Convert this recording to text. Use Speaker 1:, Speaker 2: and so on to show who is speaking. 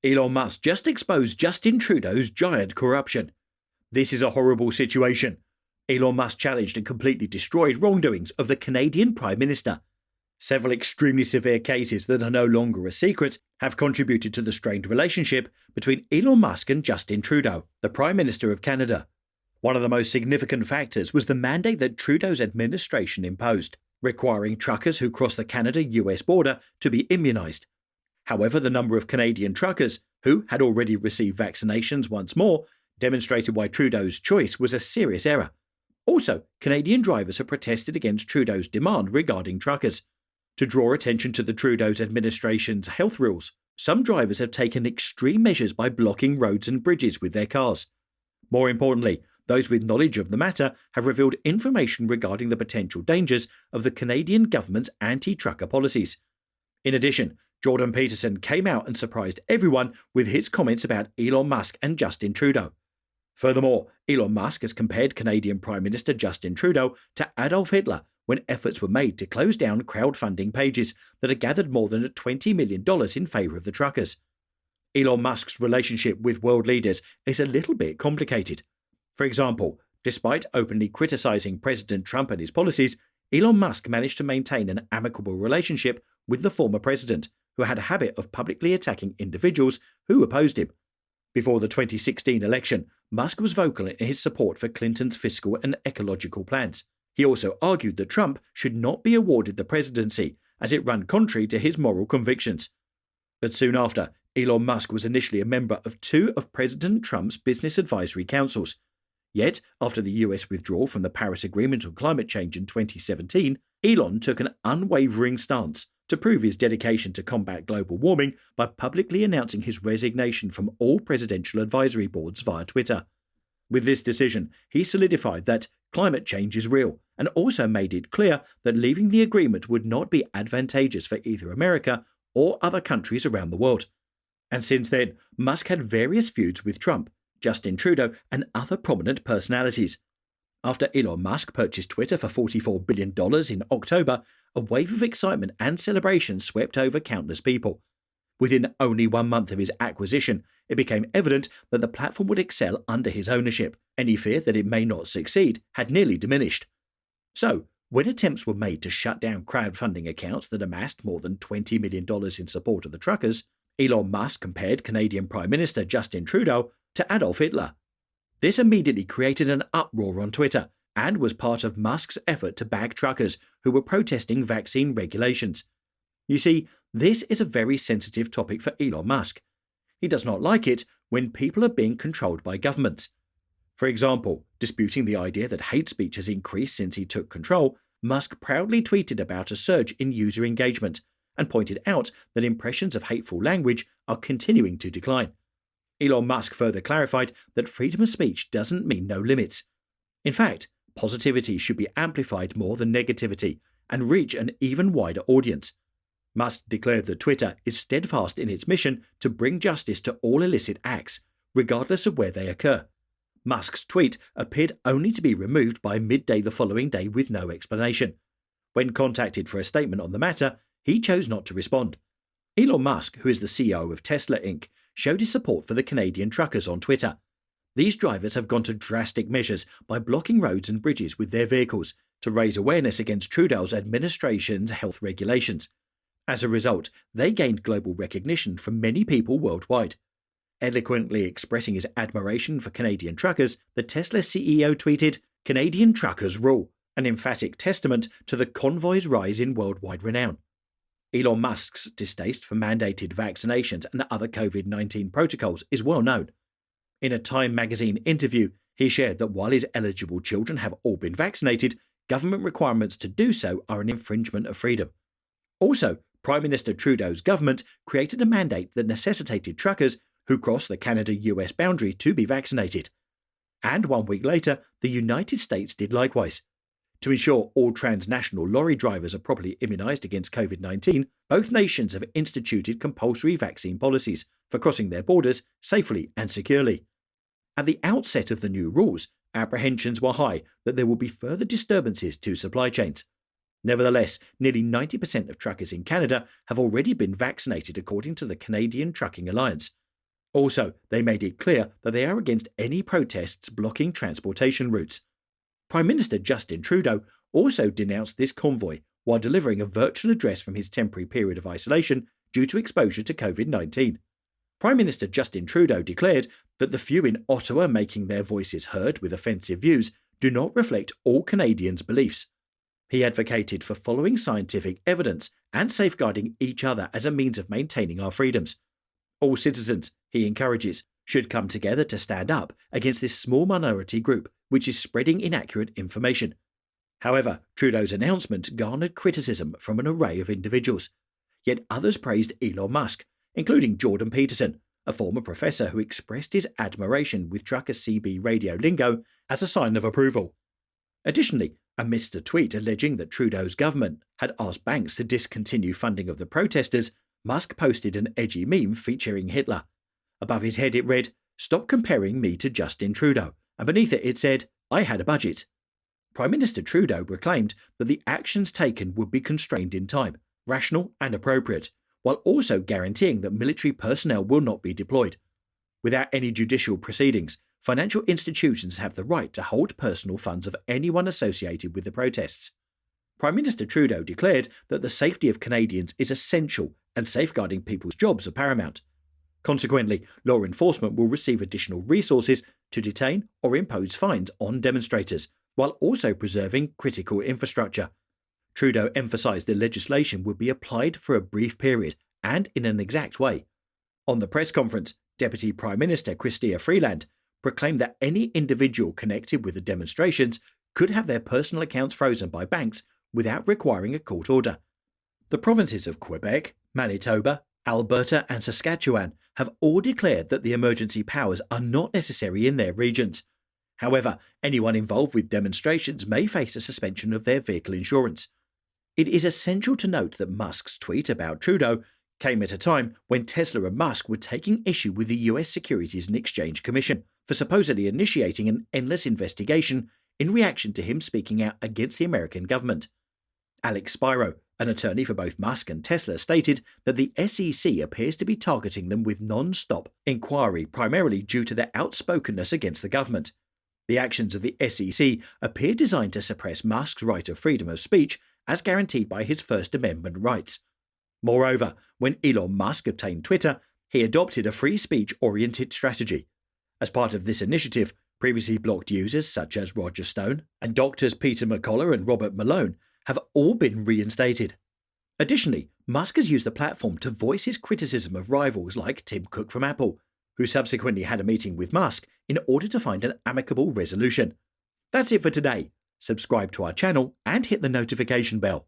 Speaker 1: Elon Musk just exposed Justin Trudeau's giant corruption. This is a horrible situation. Elon Musk challenged and completely destroyed wrongdoings of the Canadian Prime Minister. Several extremely severe cases that are no longer a secret have contributed to the strained relationship between Elon Musk and Justin Trudeau, the Prime Minister of Canada. One of the most significant factors was the mandate that Trudeau's administration imposed, requiring truckers who cross the Canada-U.S. border to be immunized. However, the number of Canadian truckers who had already received vaccinations once more demonstrated why Trudeau's choice was a serious error. Also, Canadian drivers have protested against Trudeau's demand regarding truckers. To draw attention to the Trudeau's administration's health rules, some drivers have taken extreme measures by blocking roads and bridges with their cars. More importantly, those with knowledge of the matter have revealed information regarding the potential dangers of the Canadian government's anti-trucker policies. In addition, Jordan Peterson came out and surprised everyone with his comments about Elon Musk and Justin Trudeau. Furthermore, Elon Musk has compared Canadian Prime Minister Justin Trudeau to Adolf Hitler when efforts were made to close down crowdfunding pages that had gathered more than $20 million in favour of the truckers. Elon Musk's relationship with world leaders is a little bit complicated. For example, despite openly criticising President Trump and his policies, Elon Musk managed to maintain an amicable relationship with the former president, who had a habit of publicly attacking individuals who opposed him. Before the 2016 election, Musk was vocal in his support for Clinton's fiscal and ecological plans. He also argued that Trump should not be awarded the presidency, as it ran contrary to his moral convictions. But soon after, Elon Musk was initially a member of two of President Trump's business advisory councils. Yet, after the US withdrawal from the Paris Agreement on climate change in 2017, Elon took an unwavering stance to prove his dedication to combat global warming by publicly announcing his resignation from all presidential advisory boards via Twitter. With this decision, he solidified that climate change is real, and also made it clear that leaving the agreement would not be advantageous for either America or other countries around the world. And since then, Musk had various feuds with Trump, Justin Trudeau, and other prominent personalities. After Elon Musk purchased Twitter for $44 billion in October, a wave of excitement and celebration swept over countless people. Within only 1 month of his acquisition, it became evident that the platform would excel under his ownership. Any fear that it may not succeed had nearly diminished. So, when attempts were made to shut down crowdfunding accounts that amassed more than $20 million in support of the truckers, Elon Musk compared Canadian Prime Minister Justin Trudeau to Adolf Hitler. This immediately created an uproar on Twitter and was part of Musk's effort to bag truckers who were protesting vaccine regulations. You see, this is a very sensitive topic for Elon Musk. He does not like it when people are being controlled by governments. For example, disputing the idea that hate speech has increased since he took control, Musk proudly tweeted about a surge in user engagement and pointed out that impressions of hateful language are continuing to decline. Elon Musk further clarified that freedom of speech doesn't mean no limits. In fact, positivity should be amplified more than negativity and reach an even wider audience. Musk declared that Twitter is steadfast in its mission to bring justice to all illicit acts, regardless of where they occur. Musk's tweet appeared only to be removed by midday the following day with no explanation. When contacted for a statement on the matter, he chose not to respond. Elon Musk, who is the CEO of Tesla Inc., showed his support for the Canadian truckers on Twitter. These drivers have gone to drastic measures by blocking roads and bridges with their vehicles to raise awareness against Trudeau's administration's health regulations. As a result, they gained global recognition from many people worldwide. Eloquently expressing his admiration for Canadian truckers, the Tesla CEO tweeted, "Canadian truckers rule," an emphatic testament to the convoy's rise in worldwide renown. Elon Musk's distaste for mandated vaccinations and other COVID-19 protocols is well known. In a Time magazine interview, he shared that while his eligible children have all been vaccinated, government requirements to do so are an infringement of freedom. Also, Prime Minister Trudeau's government created a mandate that necessitated truckers who cross the Canada-U.S. boundary to be vaccinated. And 1 week later, the United States did likewise. To ensure all transnational lorry drivers are properly immunized against COVID-19, both nations have instituted compulsory vaccine policies for crossing their borders safely and securely. At the outset of the new rules, apprehensions were high that there would be further disturbances to supply chains. Nevertheless, nearly 90% of truckers in Canada have already been vaccinated according to the Canadian Trucking Alliance. Also, they made it clear that they are against any protests blocking transportation routes. Prime Minister Justin Trudeau also denounced this convoy while delivering a virtual address from his temporary period of isolation due to exposure to COVID-19. Prime Minister Justin Trudeau declared that the few in Ottawa making their voices heard with offensive views do not reflect all Canadians' beliefs. He advocated for following scientific evidence and safeguarding each other as a means of maintaining our freedoms. All citizens, he encourages, should come together to stand up against this small minority group which is spreading inaccurate information. However, Trudeau's announcement garnered criticism from an array of individuals. Yet others praised Elon Musk, including Jordan Peterson, a former professor who expressed his admiration with trucker CB radio lingo as a sign of approval. Additionally, amidst a tweet alleging that Trudeau's government had asked banks to discontinue funding of the protesters, Musk posted an edgy meme featuring Hitler. Above his head it read, "Stop comparing me to Justin Trudeau," and beneath it said, "I had a budget." Prime Minister Trudeau proclaimed that the actions taken would be constrained in time, rational and appropriate, while also guaranteeing that military personnel will not be deployed. Without any judicial proceedings, financial institutions have the right to hold personal funds of anyone associated with the protests. Prime Minister Trudeau declared that the safety of Canadians is essential and safeguarding people's jobs are paramount. Consequently, law enforcement will receive additional resources to detain or impose fines on demonstrators, while also preserving critical infrastructure. Trudeau emphasised the legislation would be applied for a brief period and in an exact way. On the press conference, Deputy Prime Minister Chrystia Freeland proclaimed that any individual connected with the demonstrations could have their personal accounts frozen by banks without requiring a court order. The provinces of Quebec, Manitoba, Alberta and Saskatchewan have all declared that the emergency powers are not necessary in their regions. However, anyone involved with demonstrations may face a suspension of their vehicle insurance. It is essential to note that Musk's tweet about Trudeau came at a time when Tesla and Musk were taking issue with the US Securities and Exchange Commission for supposedly initiating an endless investigation in reaction to him speaking out against the American government. Alex Spiro, an attorney for both Musk and Tesla, stated that the SEC appears to be targeting them with non-stop inquiry primarily due to their outspokenness against the government. The actions of the SEC appear designed to suppress Musk's right of freedom of speech as guaranteed by his First Amendment rights. Moreover, when Elon Musk obtained Twitter, he adopted a free speech-oriented strategy. As part of this initiative, previously blocked users such as Roger Stone and doctors Peter McCullough and Robert Malone have all been reinstated. Additionally, Musk has used the platform to voice his criticism of rivals like Tim Cook from Apple, who subsequently had a meeting with Musk in order to find an amicable resolution. That's it for today. Subscribe to our channel and hit the notification bell.